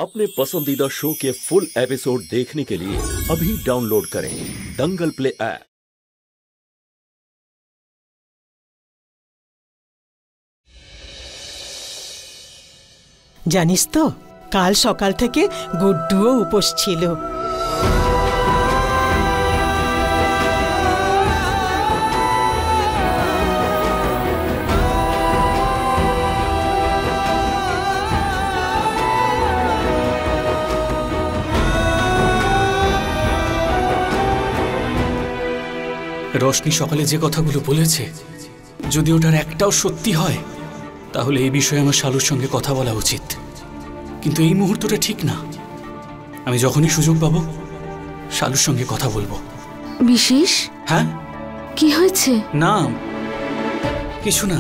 अपने पसंदीदा शो के फुल एपिसोड देखने के लिए अभी डाउनलोड करें दंगल प्ले ऐप। জানিস তো কাল সকাল থেকে গুড্ডুও উপোস ছিল। রোশনি সকালে যে কথাগুলো বলেছে যদি ওটার একটাও সত্যি হয় তাহলে এই বিষয়ে আমার শালুর সঙ্গে কথা বলা উচিত, কিন্তু এই মুহূর্তটা ঠিক না। আমি যখনই সুযোগ পাবো শালুর সঙ্গে কথা বলবো। বিশেষ? হ্যাঁ, কি হয়েছে? না কিছু না।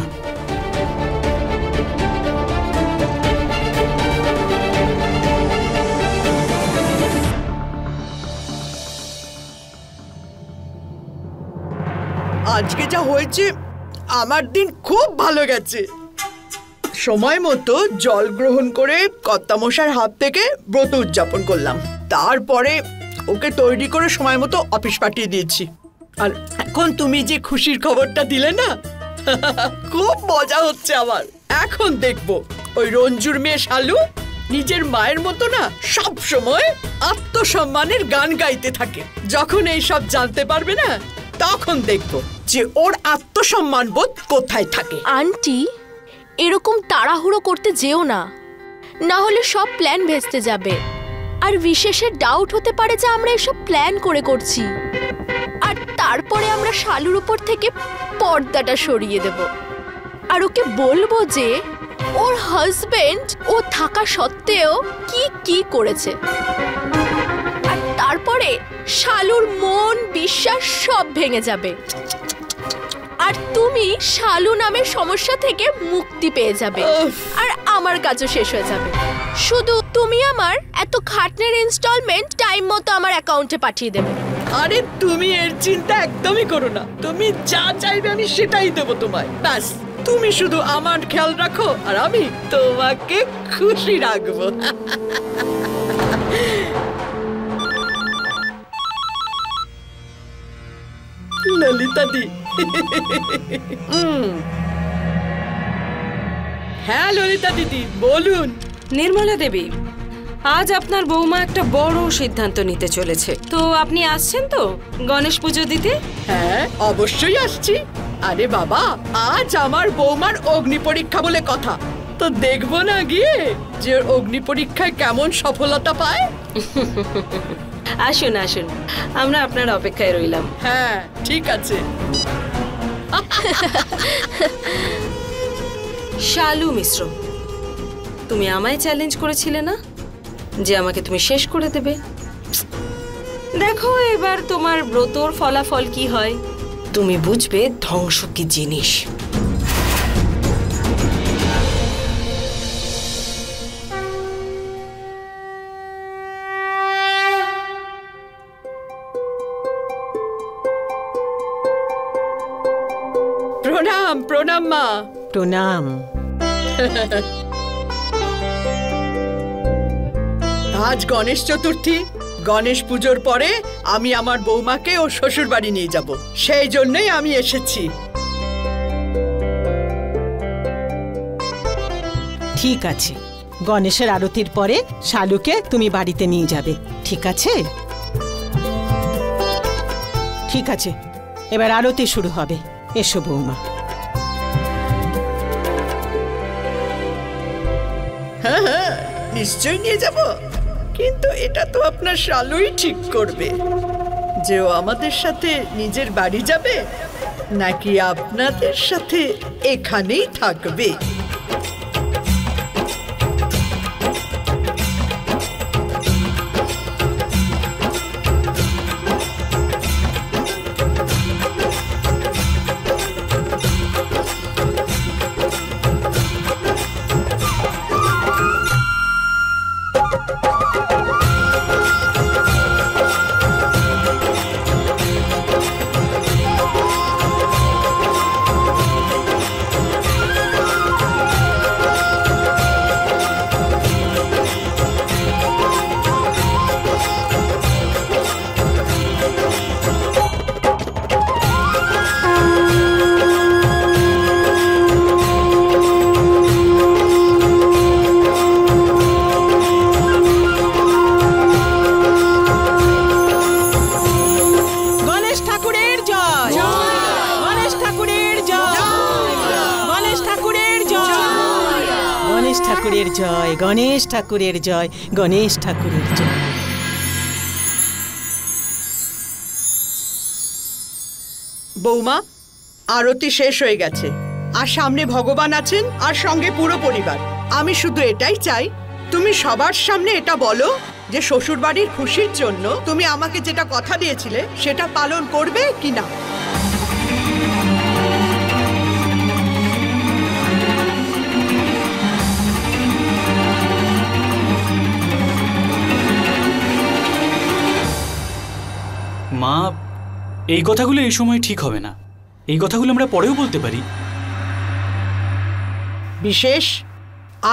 আজকে যা হয়েছে আমার দিন খুব ভালো গেছে। সময় মতো জল গ্রহণ করে কর্তামশার হাত থেকে ব্রত উদযাপন করলাম, তারপরে ওকে তৈরি করে সময় মতো অফিস পাঠিয়ে দিয়েছি। আর এখন তুমি যে খুশির খবরটা দিলে না, খুব মজা হচ্ছে আমার। এখন দেখবো ওই রঞ্জুর মেয়ে শালু নিজের মায়ের মতো না সব সময় আত্মসম্মানের গান গাইতে থাকে। যখন এই সব জানতে পারবে না তখন দেখবো যে ওর আত্মসম্মান বোধ কোথায় থাকে। আন্টি, এরকম তাড়াহুড়ো করতে যেও না, না হলে সব প্ল্যান ভেস্তে যাবে। আর বিশেষের ডাউট হতে পারে যে আমরা এসব প্ল্যান করে করছি, আর তারপরে আমরা শালুর উপর থেকে পর্দাটা সরিয়ে দেব। আর ওকে বলবো যে ওর হাজবেন্ড ও থাকা সত্ত্বেও কি কি করেছে। আর তারপরে শালুর মন বিশ্বাস সব ভেঙে যাবে, আর তুমি শালু নামের সমস্যা থেকে মুক্তি পেয়ে যাবে, আর আমার কাজও শেষ হয়ে যাবে। শুধু তুমি আমার এত খাটনের ইনস্টলমেন্ট টাইম মতো আমার অ্যাকাউন্টে পাঠিয়ে দেবে। আরে তুমি এর চিন্তা একদমই করো না, তুমি যা চাইবে আমি সেটাই দেবো তোমায়। ব্যাস তুমি শুধু আমার খেয়াল রাখো আর আমি তোমাকে খুশি রাখবো। ললিতা দি। হ্যাঁ ললিতা দিদি বলুন। নির্মলা দেবী, আজ আপনার বৌমা একটা বড় সিদ্ধান্ত নিতে চলেছে, তো আপনি আসছেন তো গণেশ পুজো দিতে? হ্যাঁ অবশ্যই আসছি। আরে বাবা, আজ আমার বৌমার অগ্নি পরীক্ষা বলে কথা, তো দেখবো না গিয়ে যে অগ্নি পরীক্ষায় কেমন সফলতা পায়। আসুন আসুন, আমরা আপনার অপেক্ষায় রইলাম। হ্যাঁ ঠিক আছে। শালু মিশ্র, তুমি আমায় চ্যালেঞ্জ করেছিলে না যে আমাকে তুমি শেষ করে দেবে? দেখো এবার তোমার ব্রতর ফলাফল কি হয়, তুমি বুঝবে ধ্বংস কি জিনিস। প্রণাম প্রণাম মা। প্রণাম। আজ গণেশ চতুর্থী, গণেশ পুজোর পরে আমি আমার বৌমাকে ওর শ্বশুর বাড়ি নিয়ে যাব, সেই জন্যই আমি এসেছি। ঠিক আছে, গণেশের আরতির পরে শালুকে তুমি বাড়িতে নিয়ে যাবে, ঠিক আছে? ঠিক আছে, এবার আরতি শুরু হবে। এসো বৌমা। হ্যাঁ হ্যাঁ নিশ্চয়ই নিয়ে যাব, কিন্তু এটা তো আপনার শালুই ঠিক করবে যে ও আমাদের সাথে নিজের বাড়ি যাবে নাকি আপনাদের সাথে এখানেই থাকবে। গণেশ ঠাকুরের জয়, গণেশ ঠাকুরের জয়। বৌমা, আরতি শেষ হয়ে গেছে, আর সামনে ভগবান আছেন আর সঙ্গে পুরো পরিবার। আমি শুধু এটাই চাই, তুমি সবার সামনে এটা বলো যে শ্বশুর বাড়ির খুশির জন্য তুমি আমাকে যেটা কথা দিয়েছিলে সেটা পালন করবে কিনা। মা, এই কথাগুলো এই সময় ঠিক হবে না। এই কথাগুলো আমরা পরেও বলতে পারি। বিশেষ,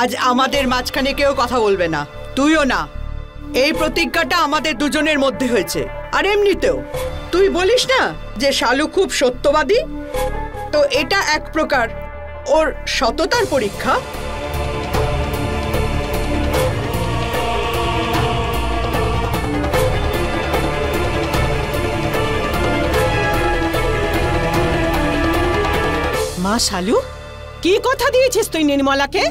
আজ আমাদের মাঝখানে কেউ কথা বলবে না, তুইও না। এই প্রতিজ্ঞাটা আমাদের দুজনের মধ্যে হয়েছে। আর এমনিতেও তুই বলিস না যে শালু খুব সত্যবাদী, তো এটা এক প্রকার ওর সততার পরীক্ষা। মা শালু, কি কথা দিয়েছিস তুই নির্মলাকে?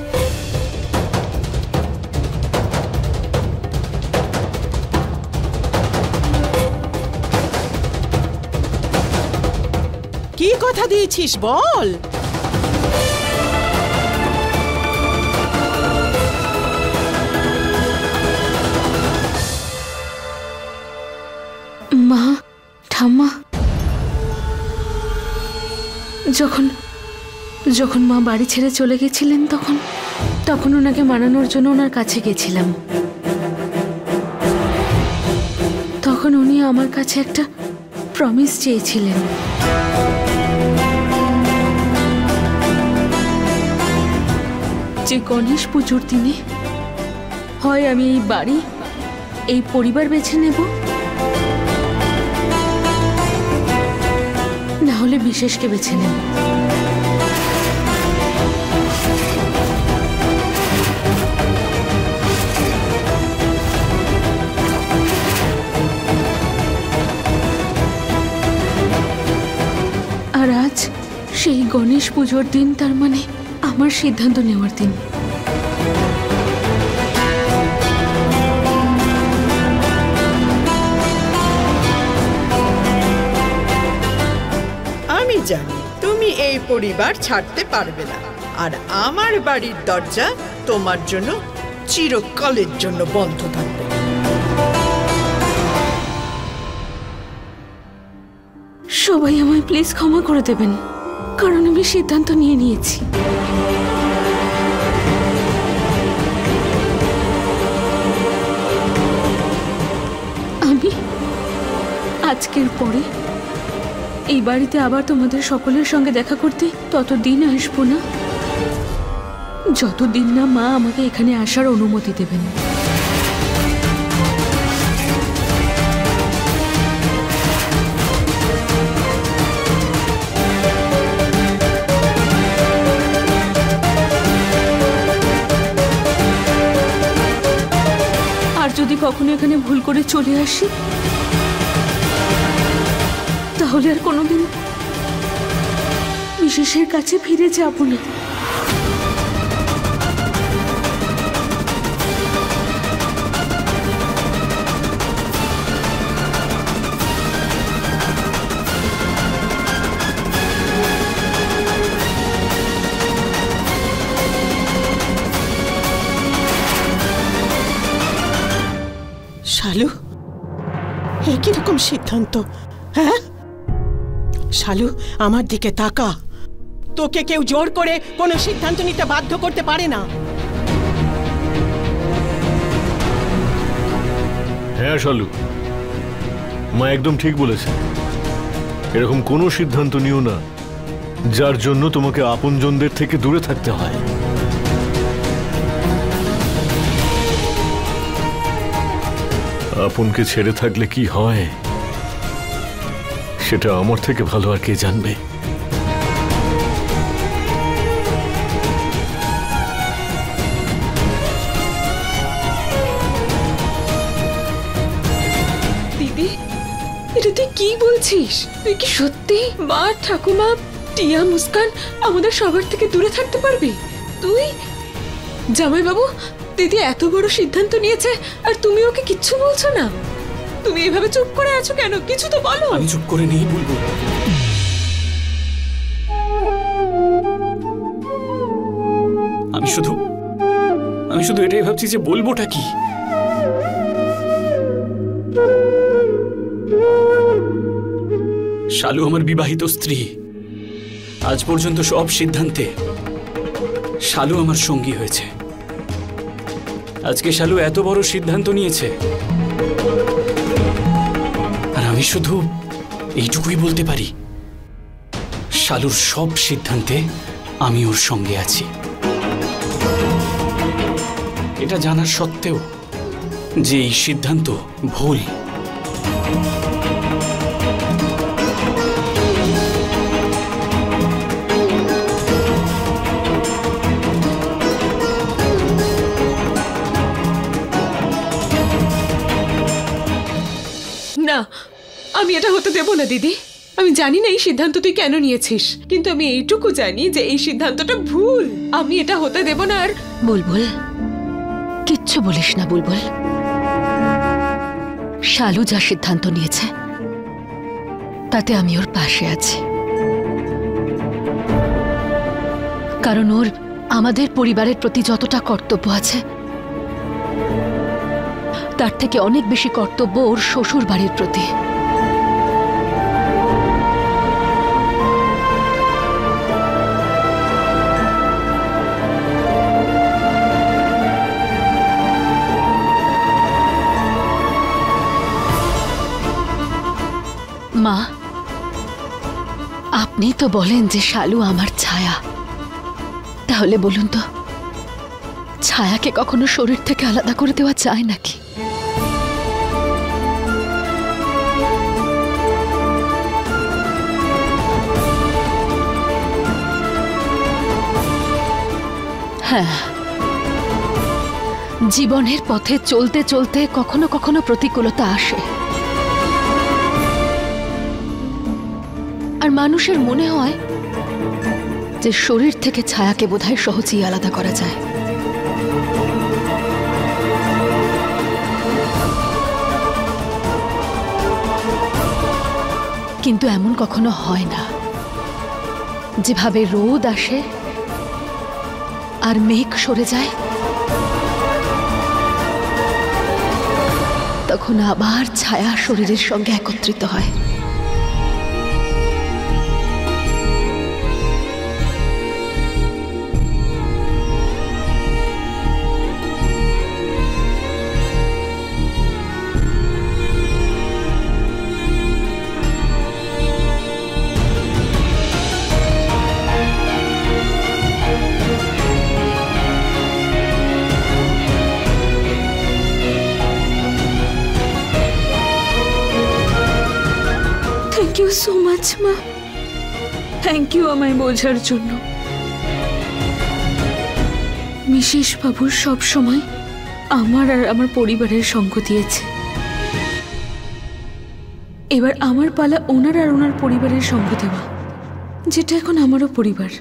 কি কথা দিয়েছিস বল। মা, ঠাম্মা, যখন মা বাড়ি ছেড়ে চলে গেছিলেন তখন ওনাকে মানানোর জন্য ওনার কাছে গেছিলাম। তখন উনি আমার কাছে একটা প্রমিস চেয়েছিলেন। যে গণেশ পুজোর দিনে হয় আমি এই বাড়ি, এই পরিবার বেছে নেব, না হলে বিশেষকে বেছে নেব। আর আজ সেই গণেশ পুজোর দিন, তার মানে আমার সিদ্ধান্ত নেওয়ার দিন। আমি জানি তুমি এই পরিবার ছাড়তে পারবে না, আর আমার বাড়ির দরজা তোমার জন্য চিরকালের জন্য বন্ধ থাকবে। সবাই আমায় প্লিজ ক্ষমা করে দেবেন, কারণ আমি সিদ্ধান্ত নিয়ে নিয়েছি। আমি আজকের পরে এই বাড়িতে আবার তোমাদের সকলের সঙ্গে দেখা করতে ততদিন আসবো না যতদিন না মা আমাকে এখানে আসার অনুমতি দেবেন। আর যদি কখনো এখানে ভুল করে চলে আসি, তাহলে আর কোনোদিন বিশেষের কাছে ফিরে যাব না। শালু, এ কিরকম সিদ্ধান্ত? হ্যাঁ শালু, আমার দিকে তাকা। তোকে কেউ জোর করে কোনো সিদ্ধান্ত নিতে বাধ্য করতে পারে না। হ্যাঁ শালু, মা একদম ঠিক বলেছে। এরকম কোনো সিদ্ধান্ত নিও না যার জন্য তোমাকে আপনজনদের থেকে দূরে থাকতে হয়। আপনকে ছেড়ে থাকলে কি হয় সেটা আমার থেকে ভালো আর কে জানবে। দিদি, এটা তুই কি বলছিস? তুই কি সত্যি মা, ঠাকুমা, টিয়া, মুস্কান আমাদের সবার থেকে দূরে থাকতে পারবি? তুই জামাইবাবু, দিদি এত বড় সিদ্ধান্ত নিয়েছে আর তুমি ওকে কিচ্ছু বলছো না? তুমি এভাবে চুপ করে আছো কেন? কিছু তো বলো। আমি চুপ করে নেই বলবো। আমি শুধু এটাই ভাবছি যে বলবোটা কি। শালু আমার বিবাহিত স্ত্রী। আজ পর্যন্ত সব সিদ্ধান্তে শালু আমার সঙ্গী হয়েছে। আজকে শালু এত বড় সিদ্ধান্ত নিয়েছে আর আমি শুধু এইটুকুই বলতে পারি, শালুর সব সিদ্ধান্তে আমি ওর সঙ্গে আছি। এটা জানার সত্ত্বেও যে এই সিদ্ধান্ত ভুল, না, আমি এটা হতে দেব না দিদি। আমি জানি না এই সিদ্ধান্ত তুই কেন নিয়েছিস, কিন্তু আমি এইটুকু জানি যে এই সিদ্ধান্তটা ভুল। আমি এটা হতে দেব না। আর বুলবুল, কিচ্ছু বলিস না বুলবুল। শালু যা সিদ্ধান্ত নিয়েছে তাতে আমি ওর পাশে আছি, কারণ ওর আমাদের পরিবারের প্রতি যতটা কর্তব্য আছে তার থেকে অনেক বেশি কর্তব্য ওর শ্বশুর বাড়ির প্রতি। মা, আপনি তো বলেন যে শালু আমার ছায়া, তাহলে বলুন তো ছায়াকে কখনো শরীর থেকে আলাদা করে দেওয়া যায় নাকি? হ্যাঁ, জীবনের পথে চলতে চলতে কখনো কখনো প্রতিকূলতা আসে, আর মানুষের মনে হয় যে শরীর থেকে ছায়াকে বোধহয় সহজেই আলাদা করা যায়। কিন্তু এমন কখনো হয় না। যেভাবে রোদ আসে আর মেঘ সরে যায়, তখন আবার ছায়া শরীরের সঙ্গে একত্রিত হয়। থ্যাংক ইউ সো মাচ মা, থ্যাংক ইউ আমায় বোঝার জন্য। মিসেস বাবুর সব সময় আমার আর আমার পরিবারের সঙ্গ দিয়েছে। এবার আমার পালা ওনার আর ওনার পরিবারের সঙ্গ দেওয়া, যেটা এখন আমারও পরিবার।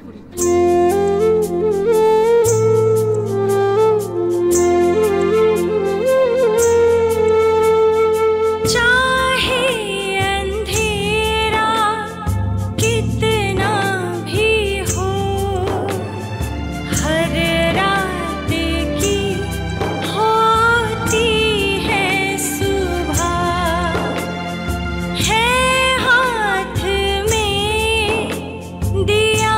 है हाथ में दिया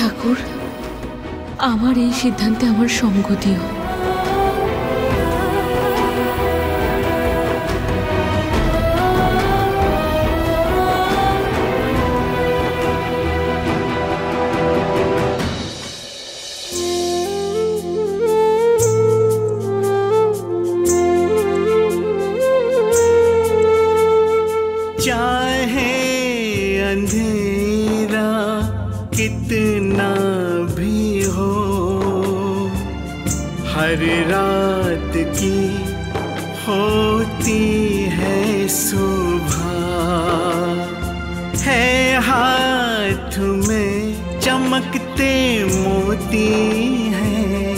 ঠাকুর, আমার এই সিদ্ধান্তে আমার সঙ্গ দিও। कितना भी हो, हर रात की होती है सुबह, है हाथ में चमकते मोती हैं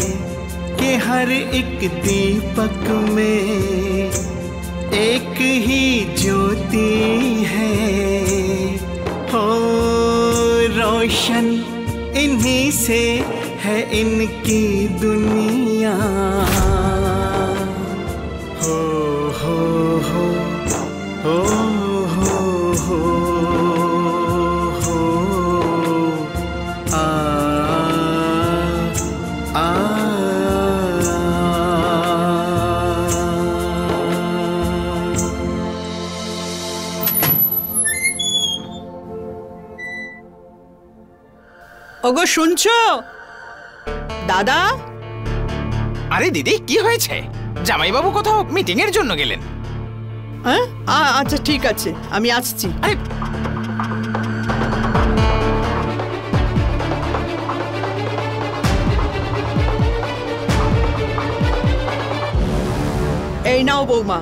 कि हर एक दीपक में एक ही ज्योति है। हो रोशन इन्हीं से है इनकी दुनिया। हो हो हो हो हो हो हो आ आ ওগো শুনছো দাদা? আরে দিদি, কি হয়েছে? জামাইবাবু কোথাও মিটিং এর জন্য গেলেন? হ্যাঁ, আচ্ছা ঠিক আছে, আমি আসছি। আরে এই নাও বৌমা,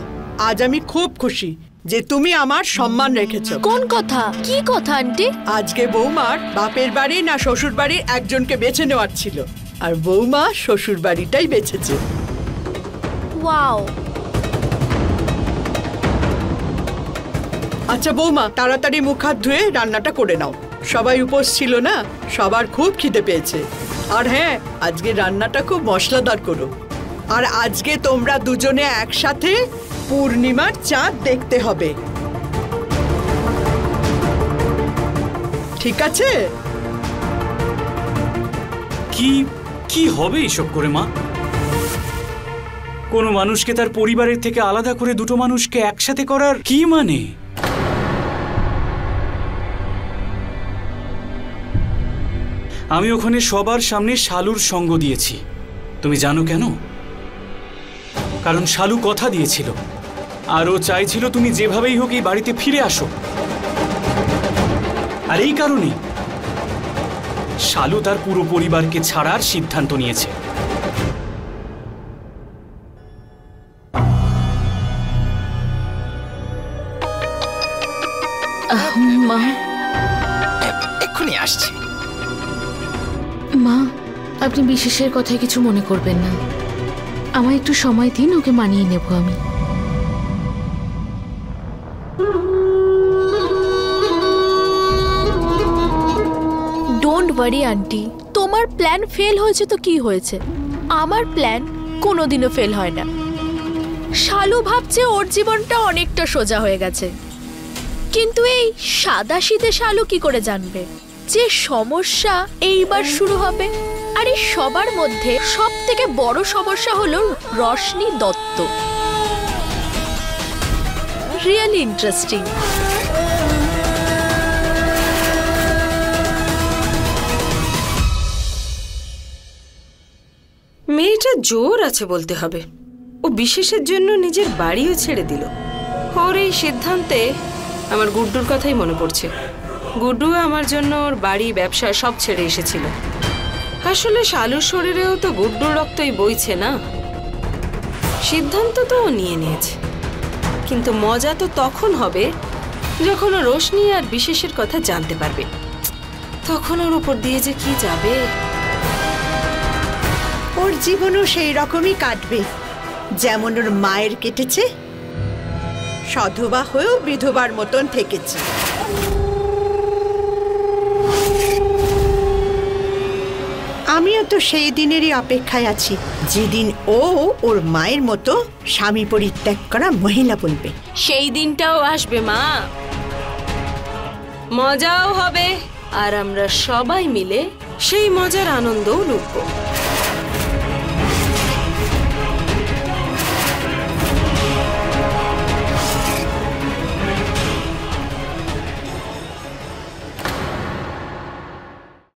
আজ আমি খুব খুশি যে তুমি আমার সম্মান রেখেছো। কোন কথা? কি কথা আন্টি? আজকে বৌমার বাপের বাড়ি না শ্বশুর বাড়ির একজনকে বেছে নেওয়ার ছিল, আর বৌমা শ্বশুর বাড়িটাই বেছেছে। ওয়াও! আচ্ছা বৌমা, তাড়াতাড়ি মুখ হাত ধুয়ে রান্নাটা করে নাও। সবাই উপোস ছিল না, সবার খুব খিদে পেয়েছে। আর হ্যাঁ, আজকে রান্নাটা খুব মশলাদার করো। আর আজকে তোমরা দুজনে একসাথে পূর্ণিমার চাঁদ দেখতে হবে, ঠিক আছে? কি কি হবে এসব করে মা? কোনো মানুষকে তার পরিবারের থেকে আলাদা করে দুটো মানুষকে একসাথে করার কি মানে? আমি ওখানে সবার সামনে শালুর সঙ্গ দিয়েছি। তুমি জানো কেন? কারণ শালু কথা দিয়েছিল, আর ও চাইছিল তুমি যেভাবেই হোক এই বাড়িতে ফিরে আসো। আর এই কারণে শালু তার পুরো পরিবারকে ছাড়ার সিদ্ধান্ত নিয়েছে। মা, এক্ষুনি আসছি। মা, আপনি বিশেষের কথায় কিছু মনে করবেন না। আমায় একটু সময় দিন, ওকে মানিয়ে নেব আমি। ডোন্ট ওয়ারি আন্টি, তোমার প্ল্যান ফেল হয়েছে তো কি হয়েছে? আমার প্ল্যান কোনোদিনও ফেল হয় না। শালু ভাবছে ওর জীবনটা অনেকটা সোজা হয়ে গেছে, কিন্তু এই সাদাসিধে শালু কি করে জানবে যে সমস্যা এইবার শুরু হবে? আর এই সবার মধ্যে সব থেকে বড় সমস্যা হলো রশনি দত্ত। Really interesting. মেয়েটা জোর আছে বলতে হবে। ও বিশেষের জন্য নিজের বাড়িও ছেড়ে দিল। ওর এই সিদ্ধান্তে আমার গুড্ডুর কথাই মনে পড়ছে। গুড্ডু আমার জন্য ওর বাড়ি, ব্যবসা সব ছেড়ে এসেছিল। আসলে শালুর শরীরেও তো গুড্ডুর রক্তই বইছে না। সিদ্ধান্ত তো ও নিয়ে নিয়েছে, কিন্তু মজা তো তখন হবে যখন ও রোশনি আর বিশেষের কথা জানতে পারবে। তখন ওর উপর দিয়ে যে কি যাবে। ওর জীবনও সেই রকমই কাটবে যেমন ওর মায়ের কেটেছে। সধবা হয়েও বিধবার মতন থেকেছে। আমিও তো সেই দিনেরই অপেক্ষায় আছি যেদিন ও ওর মায়ের মতো স্বামী পরিত্যাগ করা মহিলা বলবে। সেই দিনটাও আসবে মা, মজাও হবে, আর আমরা সবাই মিলে সেই মজার আনন্দও লুটবো।